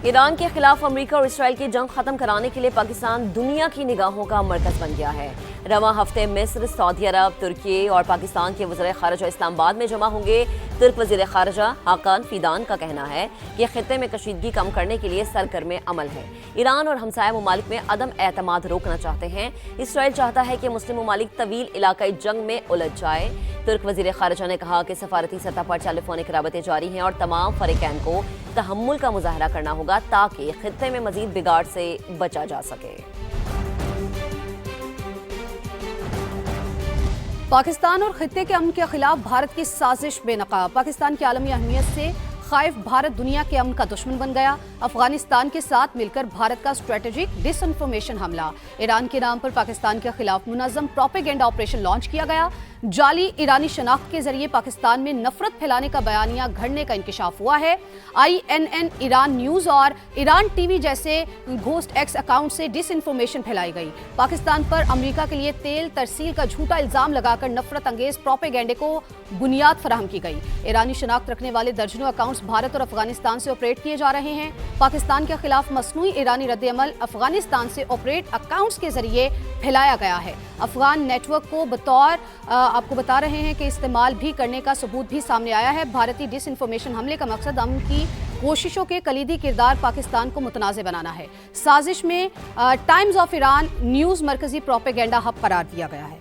ایران کے خلاف امریکہ اور اسرائیل کی جنگ ختم کرانے کے لیے پاکستان دنیا کی نگاہوں کا مرکز بن گیا ہے۔ رواں ہفتے مصر، سعودی عرب، ترکی اور پاکستان کے وزرائے خارجہ اسلام آباد میں جمع ہوں گے۔ ترک وزیر خارجہ حاکان فیدان کا کہنا ہے کہ خطے میں کشیدگی کم کرنے کے لیے سرگرم عمل ہے۔ ایران اور ہمسایہ ممالک میں عدم اعتماد روکنا چاہتے ہیں۔ اسرائیل چاہتا ہے کہ مسلم ممالک طویل علاقائی جنگ میں الجھ جائے۔ ترک وزیر خارجہ نے کہا کہ سفارتی سطح پر ٹیلی فونک رابطے جاری ہیں اور تمام فریقین کو تحمل کا مظاہرہ کرنا ہوگا تاکہ خطے میں مزید بگاڑ سے بچا جا سکے۔ پاکستان اور خطے کے امن کے خلاف بھارت کی سازش بے نقاب۔ پاکستان کی عالمی اہمیت سے خائف بھارت دنیا کے امن کا دشمن بن گیا۔ افغانستان کے ساتھ مل کر بھارت کا اسٹریٹجک ڈس انفارمیشن حملہ۔ ایران کے نام پر پاکستان کے خلاف منظم پروپیگنڈا آپریشن لانچ کیا گیا۔ جعلی ایرانی شناخت کے ذریعے پاکستان میں نفرت پھیلانے کا بیانیہ گھڑنے کا انکشاف ہوا ہے۔ INN ایران نیوز اور ایران ٹی وی جیسے گھوسٹ ایکس اکاؤنٹ سے ڈس انفارمیشن پھیلائی گئی۔ پاکستان پر امریکہ کے لیے تیل ترسیل کا جھوٹا الزام لگا کر نفرت انگیز پروپیگنڈے کو بنیاد فراہم کی گئی۔ ایرانی شناخت رکھنے والے درجنوں اکاؤنٹس بھارت اور افغانستان سے آپریٹ کیے جا رہے ہیں۔ پاکستان کے خلاف مصنوعی ایرانی رد عمل افغانستان سے آپریٹ اکاؤنٹس کے ذریعے پھیلایا گیا ہے۔ افغان نیٹ ورک کو بطور آپ کو بتا رہے ہیں کہ استعمال بھی کرنے کا ثبوت بھی سامنے آیا ہے۔ بھارتی ڈس انفارمیشن حملے کا مقصد امن کی کوششوں کے کلیدی کردار پاکستان کو متنازع بنانا ہے۔ سازش میں ٹائمز آف ایران نیوز مرکزی پروپیگنڈا ہب قرار دیا گیا ہے۔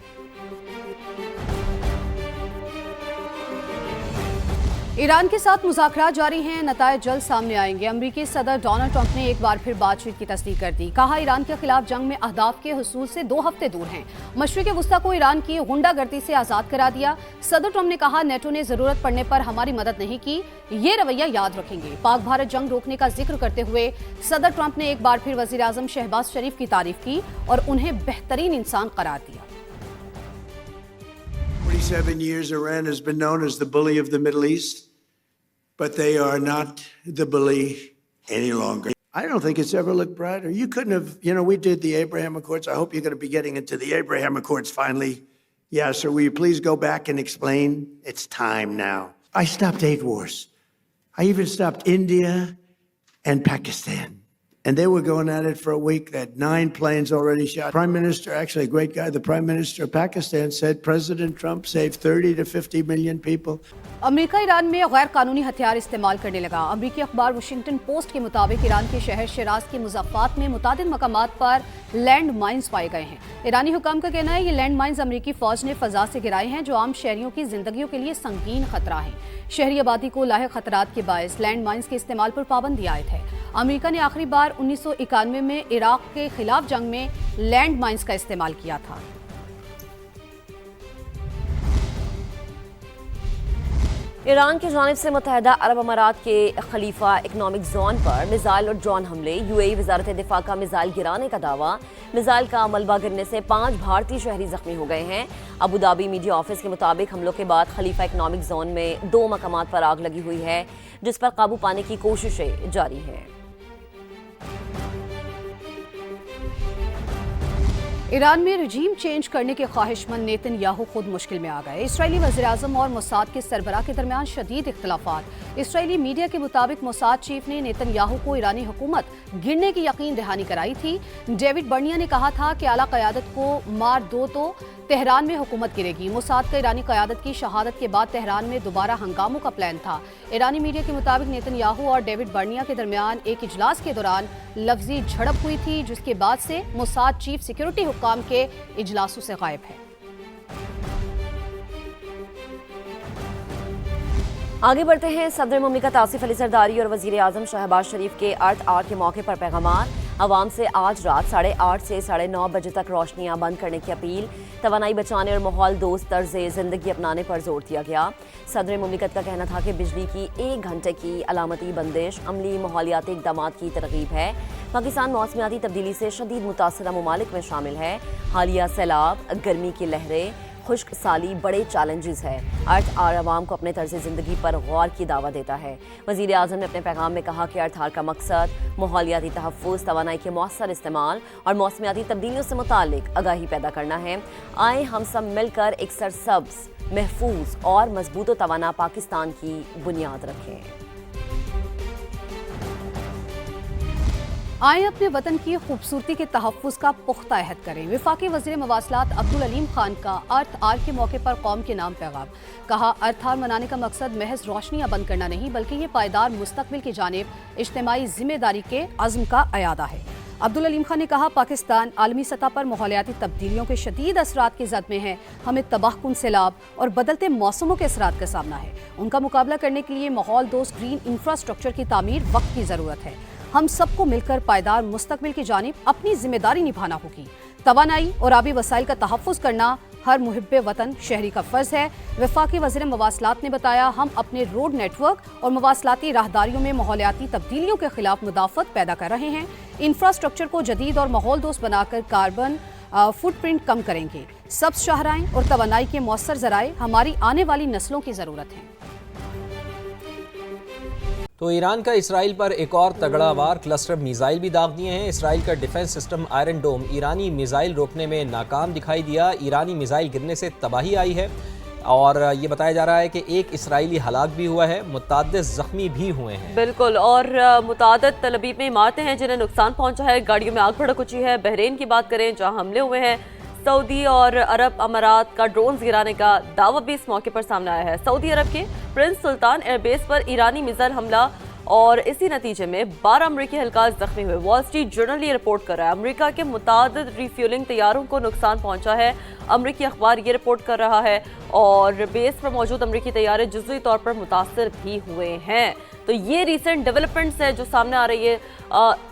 ایران کے ساتھ مذاکرات جاری ہیں، نتائج جلد سامنے آئیں گے۔ امریکی صدر ڈونلڈ ٹرمپ نے ایک بار پھر بات چیت کی تصدیق کر دی۔ کہا ایران کے خلاف جنگ میں اہداف کے حصول سے 2 ہفتے دور ہیں۔ مشرق وسطیٰ کو ایران کی غنڈہ گردی سے آزاد کرا دیا۔ صدر ٹرمپ نے کہا نیٹو نے ضرورت پڑنے پر ہماری مدد نہیں کی، یہ رویہ یاد رکھیں گے۔ پاک بھارت جنگ روکنے کا ذکر کرتے ہوئے صدر ٹرمپ نے ایک بار پھر وزیر اعظم شہباز شریف کی تعریف کی اور انہیں بہترین انسان قرار دیا۔ 47 years Iran has been known as the bully of the Middle East. But they are not the bully any longer. I don't think it's ever looked brighter. You couldn't have, we did the Abraham Accords. I hope you're going to be getting into the Abraham Accords finally. Yeah, so will you please go back and explain? It's time now. I stopped 8 wars. I even stopped India and Pakistan. And they were going at it for a week. They had 9 planes already shot. Prime Minister, actually a great guy, the Prime Minister of Pakistan said President Trump saved 30 to 50 million people. امریکہ ایران میں غیر قانونی ہتھیار استعمال کرنے لگا۔ امریکی اخبار Washington post کے مطابق ایران کے شہر شیراز کے مضافات میں متعدد مقامات پر لینڈ مائنز پائے گئے ہیں۔ ایرانی حکام کا کہنا ہے یہ لینڈ مائنز امریکی فوج نے فضا سے گرائے ہیں جو عام شہریوں کی زندگیوں کے لیے سنگین خطرہ ہیں۔ شہری آبادی کو لاحق خطرات کے باعث لینڈ مائنز کے استعمال پر پابندی عائد ہے۔ امریکہ نے آخری بار 1991 میں عراق کے خلاف جنگ میں لینڈ مائنز کا استعمال کیا تھا۔ ایران کی جانب سے متحدہ عرب امارات کے خلیفہ اکنامک زون پر میزائل اور ڈرون حملے۔ UAE وزارت دفاع کا میزائل گرانے کا دعویٰ۔ میزائل کا ملبہ گرنے سے 5 بھارتی شہری زخمی ہو گئے ہیں۔ ابوظہبی میڈیا آفس کے مطابق حملوں کے بعد خلیفہ اکنامک زون میں 2 مقامات پر آگ لگی ہوئی ہے جس پر قابو پانے کی کوششیں جاری ہیں۔ ایران میں رجیم چینج کرنے کے خواہش مند نیتن یاہو خود مشکل میں آ گئے۔ اسرائیلی وزیراعظم اور موساد کے سربراہ کے درمیان شدید اختلافات۔ اسرائیلی میڈیا کے مطابق موساد چیف نے نیتن یاہو کو ایرانی حکومت گرنے کی یقین دہانی کرائی تھی۔ ڈیوڈ برنیا نے کہا تھا کہ اعلیٰ قیادت کو مار دو تو تہران میں حکومت گرے گی۔ موساد کا ایرانی قیادت کی شہادت کے بعد تہران میں دوبارہ ہنگاموں کا پلان تھا۔ ایرانی میڈیا کے مطابق نیتن یاہو اور ڈیوڈ برنیا کے درمیان ایک اجلاس کے دوران لفظی جھڑپ ہوئی تھی جس کے بعد سے موساد چیف سیکیورٹی حکام کے اجلاسوں سے غائب ہے۔ آگے بڑھتے ہیں۔ صدر مملکت آصف علی زرداری اور وزیر اعظم شہباز شریف کے ارتھ آر کے موقع پر پیغامات۔ عوام سے آج رات 8:30 سے 9:30 بجے تک روشنیاں بند کرنے کی اپیل۔ توانائی بچانے اور ماحول دوست طرز زندگی اپنانے پر زور دیا گیا۔ صدر مملکت کا کہنا تھا کہ بجلی کی 1 گھنٹے کی علامتی بندش عملی ماحولیاتی اقدامات کی ترغیب ہے۔ پاکستان موسمیاتی تبدیلی سے شدید متاثرہ ممالک میں شامل ہے۔ حالیہ سیلاب، گرمی کی لہریں، خشک سالی بڑے چیلنجز ہے۔ ارتھ آر عوام کو اپنے طرز زندگی پر غور کی دعوت دیتا ہے۔ وزیر اعظم نے اپنے پیغام میں کہا کہ ارتھ آر کا مقصد ماحولیاتی تحفظ، توانائی کے مؤثر استعمال اور موسمیاتی تبدیلیوں سے متعلق آگاہی پیدا کرنا ہے۔ آئیں ہم سب مل کر ایک سرسبز، محفوظ اور مضبوط و توانا پاکستان کی بنیاد رکھیں۔ आए अपने वतन की खूबसूरती के तहफ़्फ़ुज़ का पुख्ता अहद करें। वफाकी वज़ीर मवासलात अब्दुल अलीम खान का अर्थ आर के मौके पर कौम के नाम पैगाम। कहा, अर्थ आर मनाने का मकसद महज रोशनियाँ बंद करना नहीं बल्कि ये पायदार मुस्तक़बिल की जानिब इज्तिमाई ज़िम्मेदारी के अज़्म का अयादा है। अब्दुल अलीम खान ने कहा, पाकिस्तान आलमी सतह पर माहौलियाती तब्दीलियों के शदीद असरात की ज़द में है। हमें तबाहकुन सैलाब और बदलते मौसमों के असरात का सामना है। उनका मुकाबला करने के लिए माहौल दोस्त ग्रीन इंफ्रास्ट्रक्चर की तामीर वक्त की ज़रूरत है। हम सबको मिलकर पायदार मुस्तक़बिल की जानिब अपनी जिम्मेदारी निभाना होगी। तवानाई और आबी वसाइल का तहफ़्फ़ुज़ करना हर मुहिब्बे वतन शहरी का फ़र्ज़ है। वफाकी वज़ीर मवासलात ने बताया, हम अपने रोड नेटवर्क और मवासलाती राहदारियों में माहौलियाती तब्दीलियों के खिलाफ मुदाफ़त पैदा कर रहे हैं। इंफ्रास्ट्रक्चर को जदीद और माहौल दोस्त बनाकर कार्बन फुटप्रिंट कम करेंगे। सब्ज़ शाहराएँ और तवानाई के मौसर ज़राए हमारी आने वाली नस्लों की ज़रूरत है। तो ईरान का इसराइल पर एक और तगड़ा वार, क्लस्टर मिसाइल भी दाग दिए हैं। इसराइल का डिफेंस सिस्टम आयरन डोम ईरानी मिसाइल रोकने में नाकाम दिखाई दिया। ईरानी मिसाइल गिरने से तबाही आई है और ये बताया जा रहा है कि एक इसराइली हलाक भी हुआ है, मुतअद्दिद ज़ख्मी भी हुए हैं। बिल्कुल, और मुतअद्दिद तलबीब में इमारतें हैं जिन्हें नुकसान पहुंचा है। गाड़ियों में आग भड़क मची है। बहरीन की बात करें जहां हमले हुए हैं, सऊदी और अरब अमारात का ड्रोन्स गिराने का दावा भी इस मौके पर सामने आया है। सऊदी अरब के प्रिंस सुल्तान एयरबेस पर ईरानी मिसाइल हमला और इसी नतीजे में 12 अमरीकी एहलकार जख्मी हुए। वॉल स्ट्रीट जर्नल ये रिपोर्ट कर रहा है। अमरीका के मुतअद्दिद रिफ्यूलिंग तैयारों को नुकसान पहुंचा है। अमरीकी अखबार ये रिपोर्ट कर रहा है और बेस पर मौजूद अमरीकी तैयारे जुज़वी तौर पर मुतासर भी हुए हैं। तो ये रिसेंट डेवलपमेंट्स है जो सामने आ रही है।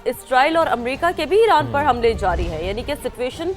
इसराइल और अमेरिका के भी ईरान पर हमले जारी है, यानी कि सिचुएशन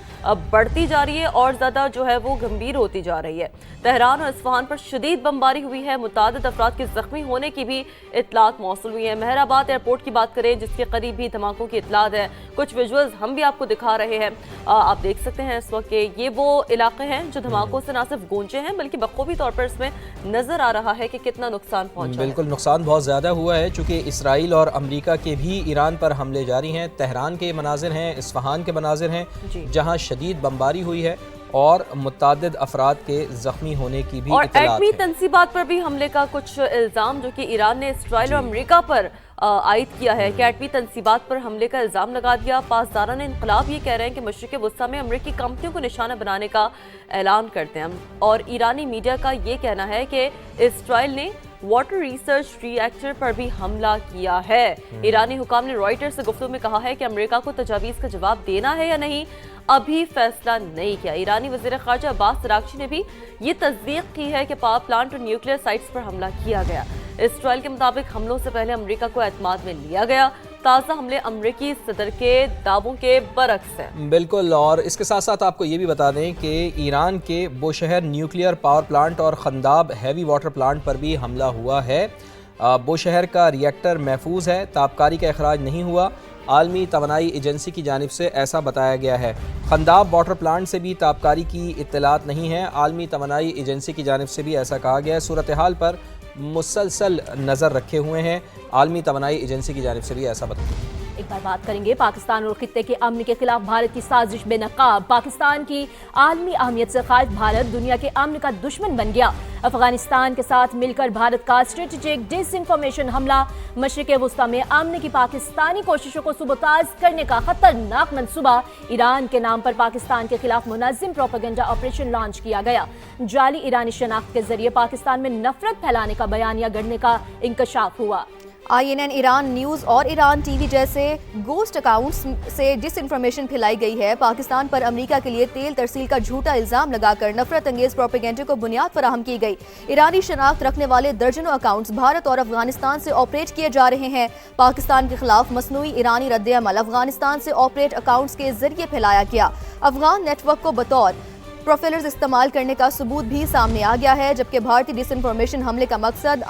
बढ़ती जा रही है और ज़्यादा जो है वो गंभीर होती जा रही है। तेहरान और इस्फहान पर शदीद बमबारी हुई है। मुतअद्दिद अफराद के ज़ख्मी होने की भी इतलात मौसूल हुई है। महराबाद एयरपोर्ट की बात करें जिसके करीब भी धमाकों की इतलात है। कुछ विजुअल्स हम भी आपको दिखा रहे हैं। आप देख सकते हैं इस वक्त ये वो इलाके हैं जो धमाकों से ना सिर्फ गूंजे हैं बल्कि बखूबी तौर पर इसमें नजर आ रहा है कि कितना नुकसान पहुंचा है। बिल्कुल, नुकसान बहुत ज़्यादा हुआ है चूँकि इसराइल और अमरीका के भी ईरान पर हमले जारी हैं। तेहरान के मनाजिर हैं, इस्फहान के मनाजिर हैं जहाँ शदीद बमबारी हुई है और मुतअद्दिद अफराद के ज़ख्मी होने की भी और इत्तलात एटमी है। तंसीबात पर भी हमले का कुछ इल्ज़ाम जो कि ईरान ने इसराइल और अमेरिका पर आयद किया है कि एटमी तंसीबात पर हमले का इल्ज़ाम लगा दिया। पासदारान इनकलाब ये कह रहे हैं कि मशरिक़ वस्ता में अमरीकी कंपनियों को निशाना बनाने का ऐलान करते हैं और ईरानी मीडिया का ये कहना है कि इसराइल ने वाटर रिसर्च रिएक्टर पर भी हमला किया है। ईरानी हुकाम ने रॉयटर्स से गुफ्तगू में कहा है कि अमेरिका को तजावीज़ का जवाब देना है या नहीं अभी फैसला नहीं किया। ईरानी वज़ीर ख़ारजा अब्बास अराग़ची ने भी ये तस्दीक की है कि पावर प्लांट और न्यूक्लियर साइट्स पर हमला किया गया। इसराइल के मुताबिक हमलों से पहले अमेरिका को एतमाद में लिया गया। ताज़ा हमले अमरीकी सदर के दावों के बरक्स हैं। बिल्कुल, और इसके साथ साथ आपको ये भी बता दें कि ईरान के बोशहर न्यूक्लियर पावर प्लांट और खंदाब हैवी वाटर प्लांट पर भी हमला हुआ है। बोशहर का रिएक्टर महफूज है, ताबकारी का अखराज नहीं हुआ। आलमी तवानाई एजेंसी की जानिब से ऐसा बताया गया है। खंदाब वाटर प्लांट से भी ताबकारी की इत्तलात नहीं है। आलमी तवानाई एजेंसी की जानिब से भी ऐसा कहा गया है। सूरत हाल पर मुसलसल नज़र रखे हुए हैं। आलमी तवानाई एजेंसी की जानिब से भी ऐसा बताया। एक बार बात करेंगे पाकिस्तान और खित्ते के अमन के खिलाफ भारत की साजिश बेनकाब। पाकिस्तान की आलमी अहमियत से खारिज भारत दुनिया के अमन का दुश्मन बन गया। अफगानिस्तान के साथ मिलकर भारत का स्ट्रेटेजिक डिसइंफॉर्मेशन हमला मशरिक़ वस्ता में अमन की पाकिस्तानी कोशिशों को सुबताज करने का खतरनाक मंसूबा। ईरान के नाम पर पाकिस्तान के खिलाफ मुनज़्ज़म प्रोपेगेंडा ऑपरेशन लॉन्च किया गया। जाली ईरानी शनाख्त के जरिए पाकिस्तान में नफरत फैलाने का बयानिया गढ़ने का इंकशाफ हुआ। INN, ईरान न्यूज़ और ईरान टीवी जैसे गोस्ट अकाउंट्स से डिसइंफॉर्मेशन फैलाई गई है। पाकिस्तान पर अमेरिका के लिए तेल तरसील का झूठा इल्ज़ाम लगाकर नफरत अंगेज प्रोपेगेंडे को बुनियाद फराहम की गई। ईरानी शनाख्त रखने वाले दर्जनों अकाउंट्स भारत और अफगानिस्तान से ऑपरेट किए जा रहे हैं। पाकिस्तान के खिलाफ मसनूई ईरानी रद्द-ए-अमल अफगानिस्तान से ऑपरेट अकाउंट्स के जरिए फैलाया गया। अफगान नेटवर्क को बतौर प्रोफाइलर्स इस्तेमाल करने का सबूत भी सामने आ गया है, जबकि भारतीय डिसइंफॉर्मेशन हमले का मकसद